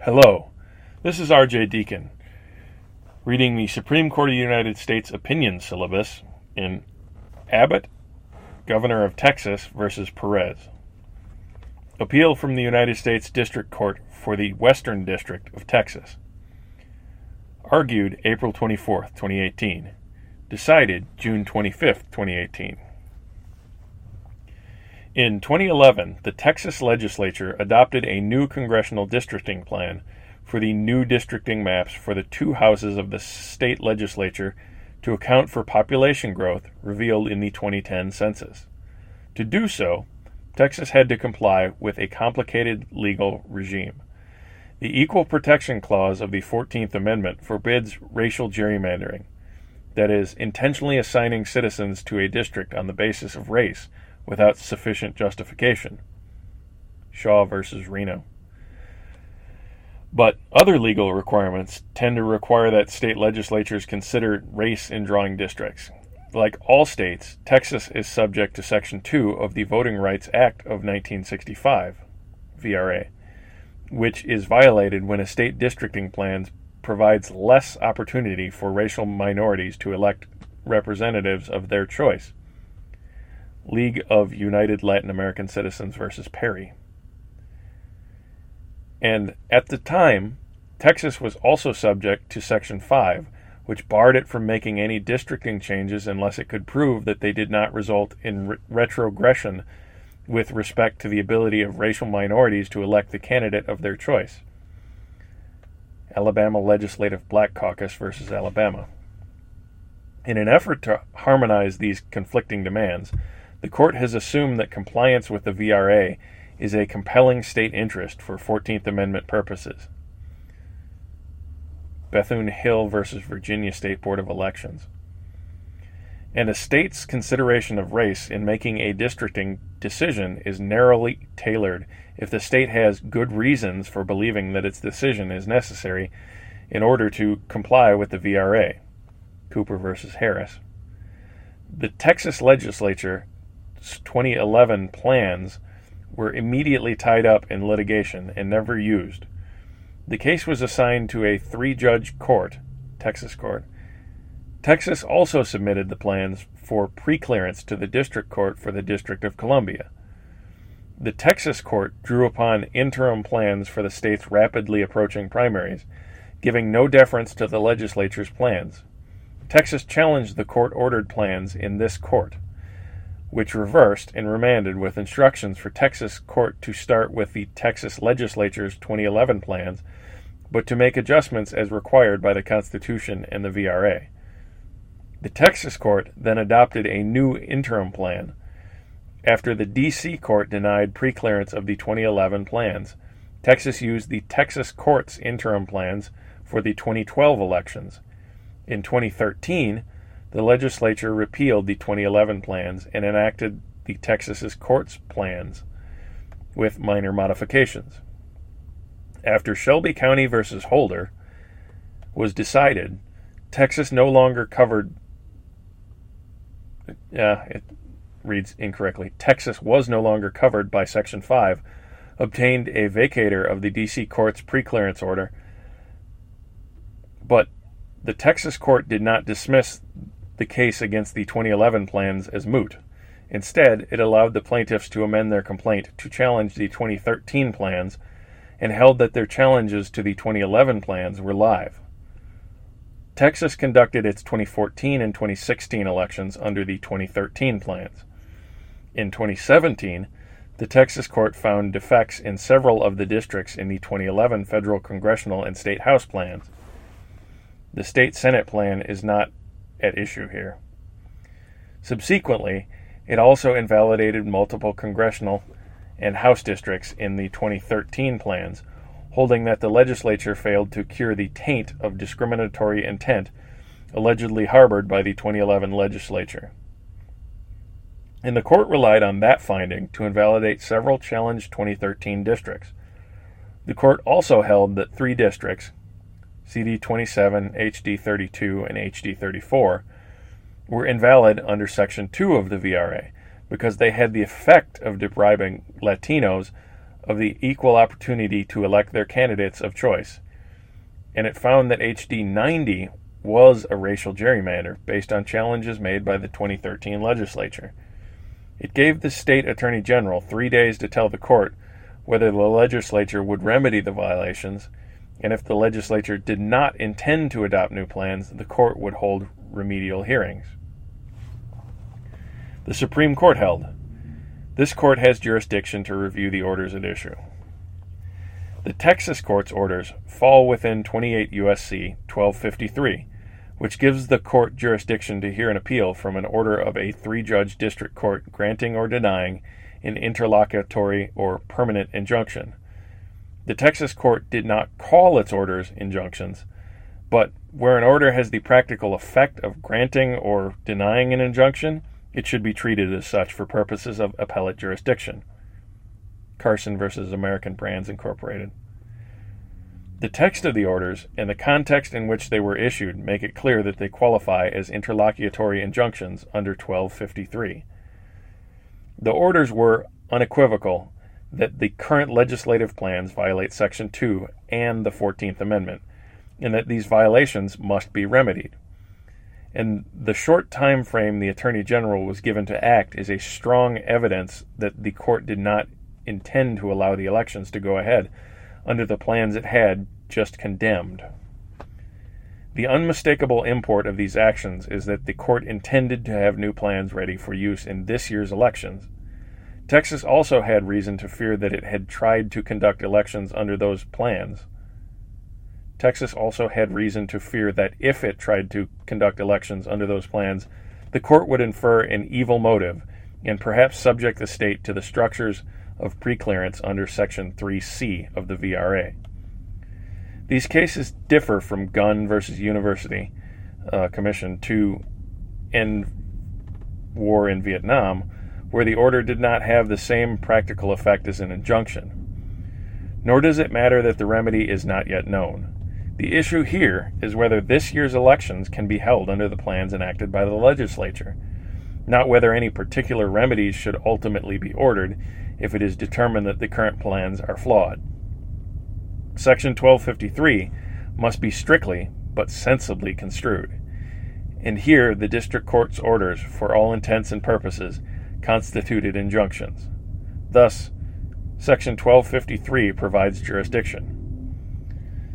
Hello, this is R.J. Deacon, reading the Supreme Court of the United States opinion syllabus in Abbott, Governor of Texas versus Perez. Appeal from the United States District Court for the Western District of Texas. Argued April 24, 2018. Decided June 25, 2018. In 2011, the Texas legislature adopted a new congressional districting plan for the new districting maps for the two houses of the state legislature to account for population growth revealed in the 2010 census. To do so, Texas had to comply with a complicated legal regime. The Equal Protection Clause of the 14th Amendment forbids racial gerrymandering, that is, intentionally assigning citizens to a district on the basis of race without sufficient justification. Shaw versus Reno. But other legal requirements tend to require that state legislatures consider race in drawing districts. Like all states, Texas is subject to Section 2 of the Voting Rights Act of 1965, VRA, which is violated when a state districting plan provides less opportunity for racial minorities to elect representatives of their choice. League of United Latin American Citizens versus Perry. And at the time, Texas was also subject to Section 5, which barred it from making any districting changes unless it could prove that they did not result in retrogression with respect to the ability of racial minorities to elect the candidate of their choice. Alabama Legislative Black Caucus versus Alabama. In an effort to harmonize these conflicting demands, the court has assumed that compliance with the VRA is a compelling state interest for 14th Amendment purposes. Bethune-Hill versus Virginia State Board of Elections. And a state's consideration of race in making a districting decision is narrowly tailored if the state has good reasons for believing that its decision is necessary in order to comply with the VRA. Cooper versus Harris. The Texas legislature 2011 plans were immediately tied up in litigation and never used. The case was assigned to a 3-judge court, Texas court. Texas also submitted the plans for preclearance to the district court for the District of Columbia. The Texas court drew upon interim plans for the state's rapidly approaching primaries, giving no deference to the legislature's plans. Texas challenged the court-ordered plans in this court, which reversed and remanded with instructions for Texas court to start with the Texas legislature's 2011 plans, but to make adjustments as required by the Constitution and the VRA. The Texas court then adopted a new interim plan. After the D.C. court denied preclearance of the 2011 plans, Texas used the Texas court's interim plans for the 2012 elections. In 2013, the legislature repealed the 2011 plans and enacted the Texas's court's plans with minor modifications. After Shelby County versus Holder was decided, Texas no longer covered. It reads incorrectly. Texas was no longer covered by Section 5, obtained a vacator of the D.C. court's preclearance order, but the Texas court did not dismiss the case against the 2011 plans as moot. Instead, it allowed the plaintiffs to amend their complaint to challenge the 2013 plans and held that their challenges to the 2011 plans were live. Texas conducted its 2014 and 2016 elections under the 2013 plans. In 2017, the Texas court found defects in several of the districts in the 2011 federal congressional and state house plans. The state Senate plan is not at issue here. Subsequently, it also invalidated multiple congressional and House districts in the 2013 plans, holding that the legislature failed to cure the taint of discriminatory intent allegedly harbored by the 2011 legislature. And the court relied on that finding to invalidate several challenged 2013 districts. The court also held that 3 districts, CD27, HD32, and HD34, were invalid under Section 2 of the VRA because they had the effect of depriving Latinos of the equal opportunity to elect their candidates of choice, and it found that HD 90 was a racial gerrymander based on challenges made by the 2013 legislature. It gave the state attorney general 3 days to tell the court whether the legislature would remedy the violations, and if the legislature did not intend to adopt new plans, the court would hold remedial hearings. The Supreme Court held, this court has jurisdiction to review the orders at issue. The Texas court's orders fall within 28 U.S.C. 1253, which gives the court jurisdiction to hear an appeal from an order of a 3-judge district court granting or denying an interlocutory or permanent injunction. The Texas court did not call its orders injunctions, but where an order has the practical effect of granting or denying an injunction, it should be treated as such for purposes of appellate jurisdiction. Carson v. American Brands, Incorporated. The text of the orders and the context in which they were issued make it clear that they qualify as interlocutory injunctions under 1253. The orders were unequivocal that the current legislative plans violate Section 2 and the 14th Amendment, and that these violations must be remedied. And the short time frame the Attorney General was given to act is a strong evidence that the court did not intend to allow the elections to go ahead under the plans it had just condemned. The unmistakable import of these actions is that the court intended to have new plans ready for use in this year's elections. Texas also had reason to fear that it had tried to conduct elections under those plans. Texas also had reason to fear that if it tried to conduct elections under those plans, the court would infer an evil motive and perhaps subject the state to the structures of preclearance under Section 3C of the VRA. These cases differ from Gunn v. University Commission to End War in Vietnam, where the order did not have the same practical effect as an injunction. Nor does it matter that the remedy is not yet known. The issue here is whether this year's elections can be held under the plans enacted by the legislature, not whether any particular remedies should ultimately be ordered if it is determined that the current plans are flawed. Section 1253 must be strictly but sensibly construed, and here the district court's orders, for all intents and purposes, constituted injunctions. Thus, Section 1253 provides jurisdiction.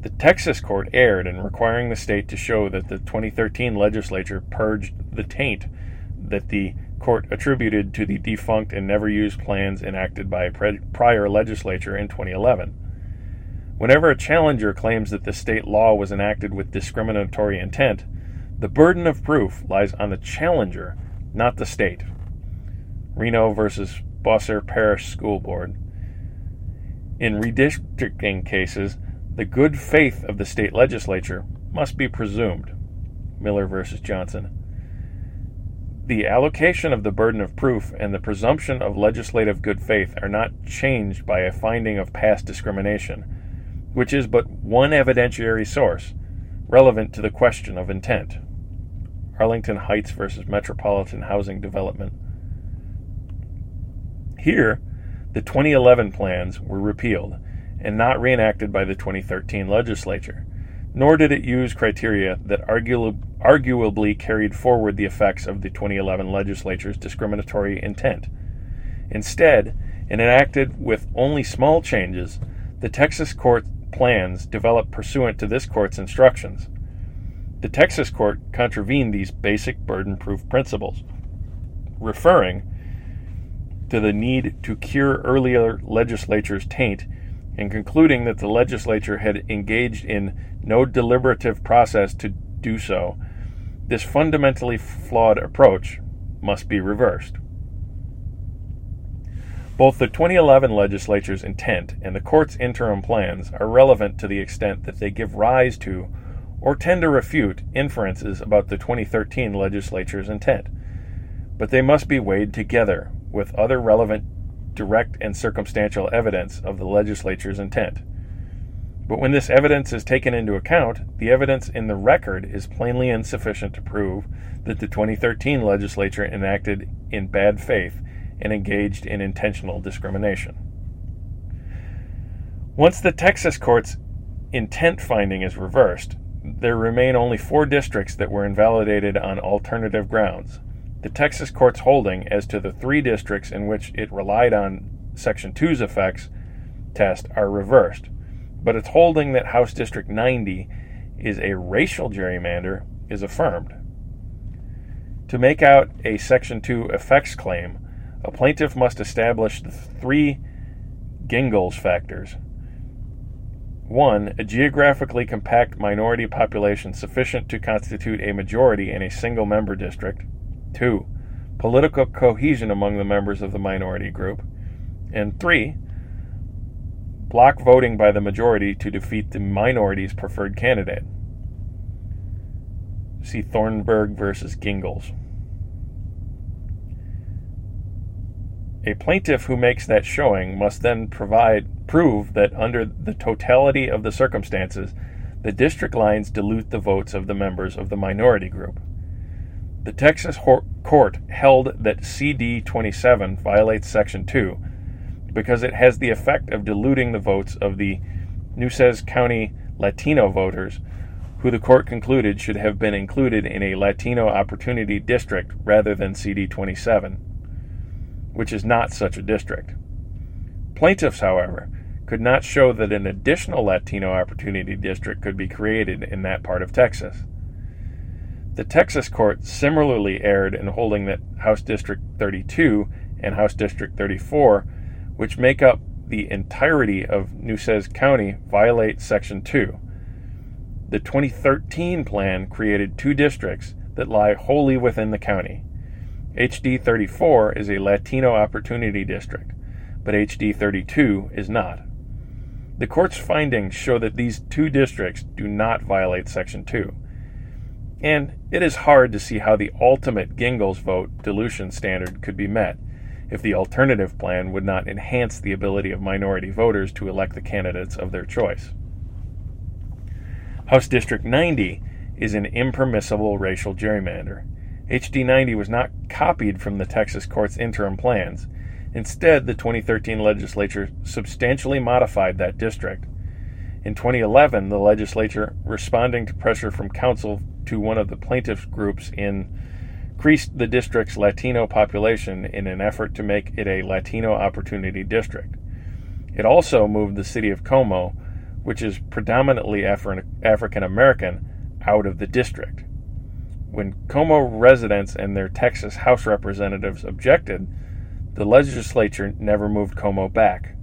The Texas court erred in requiring the state to show that the 2013 legislature purged the taint that the court attributed to the defunct and never used plans enacted by a prior legislature in 2011. Whenever a challenger claims that the state law was enacted with discriminatory intent, the burden of proof lies on the challenger, not the state. Reno v. Bosser Parish School Board. In redistricting cases, the good faith of the state legislature must be presumed. Miller v. Johnson. The allocation of the burden of proof and the presumption of legislative good faith are not changed by a finding of past discrimination, which is but one evidentiary source relevant to the question of intent. Arlington Heights v. Metropolitan Housing Development. Here, the 2011 plans were repealed and not reenacted by the 2013 legislature, nor did it use criteria that arguably carried forward the effects of the 2011 legislature's discriminatory intent. Instead, and enacted with only small changes, the Texas court plans developed pursuant to this court's instructions. The Texas court contravened these basic burden-proof principles, referring to the need to cure earlier legislature's taint and concluding that the legislature had engaged in no deliberative process to do so. This fundamentally flawed approach must be reversed. Both the 2011 legislature's intent and the court's interim plans are relevant to the extent that they give rise to or tend to refute inferences about the 2013 legislature's intent, but they must be weighed together with other relevant direct and circumstantial evidence of the legislature's intent. But when this evidence is taken into account, the evidence in the record is plainly insufficient to prove that the 2013 legislature enacted in bad faith and engaged in intentional discrimination. Once the Texas court's intent finding is reversed, there remain only 4 districts that were invalidated on alternative grounds. The Texas court's holding as to the 3 districts in which it relied on Section 2's effects test are reversed, but its holding that House District 90 is a racial gerrymander is affirmed. To make out a Section 2 effects claim, a plaintiff must establish the 3 Gingles factors. 1. A geographically compact minority population sufficient to constitute a majority in a single-member district. 2. Political cohesion among the members of the minority group. And 3. Block voting by the majority to defeat the minority's preferred candidate. See Thornburg versus Gingles. A plaintiff who makes that showing must then prove that under the totality of the circumstances, the district lines dilute the votes of the members of the minority group. The Texas court held that CD 27 violates Section 2 because it has the effect of diluting the votes of the Nueces County Latino voters, who the court concluded should have been included in a Latino Opportunity District rather than CD 27, which is not such a district. Plaintiffs, however, could not show that an additional Latino Opportunity District could be created in that part of Texas. The Texas court similarly erred in holding that House District 32 and House District 34, which make up the entirety of Nueces County, violate Section 2. The 2013 plan created 2 districts that lie wholly within the county. HD 34 is a Latino Opportunity District, but HD 32 is not. The court's findings show that these 2 districts do not violate Section 2, and it is hard to see how the ultimate Gingles vote dilution standard could be met if the alternative plan would not enhance the ability of minority voters to elect the candidates of their choice. House District 90 is an impermissible racial gerrymander. HD 90 was not copied from the Texas court's interim plans. Instead, the 2013 legislature substantially modified that district. In 2011, the legislature, responding to pressure from counsel to one of the plaintiff groups, increased the district's Latino population in an effort to make it a Latino Opportunity District. It also moved the city of Como, which is predominantly African American, out of the district. When Como residents and their Texas House representatives objected, the legislature never moved Como back.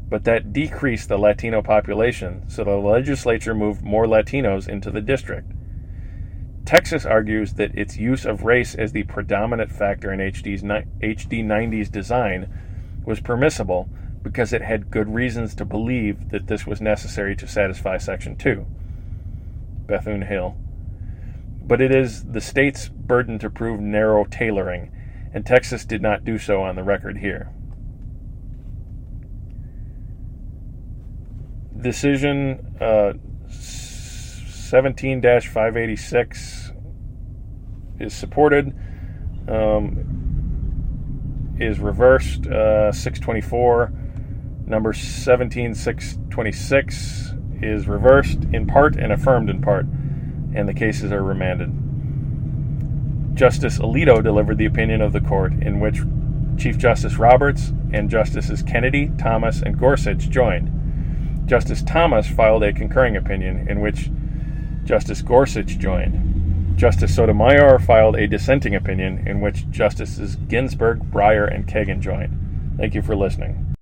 But that decreased the Latino population, so the legislature moved more Latinos into the district. Texas argues that its use of race as the predominant factor in HD 90's design was permissible because it had good reasons to believe that this was necessary to satisfy Section 2. Bethune-Hill. But it is the state's burden to prove narrow tailoring, and Texas did not do so on the record here. Decision 17-586 is supported, is reversed. 624, number 17626 is reversed in part and affirmed in part, and the cases are remanded. Justice Alito delivered the opinion of the court in which Chief Justice Roberts and Justices Kennedy, Thomas, and Gorsuch joined. Justice Thomas filed a concurring opinion in which Justice Gorsuch joined. Justice Sotomayor filed a dissenting opinion in which Justices Ginsburg, Breyer, and Kagan joined. Thank you for listening.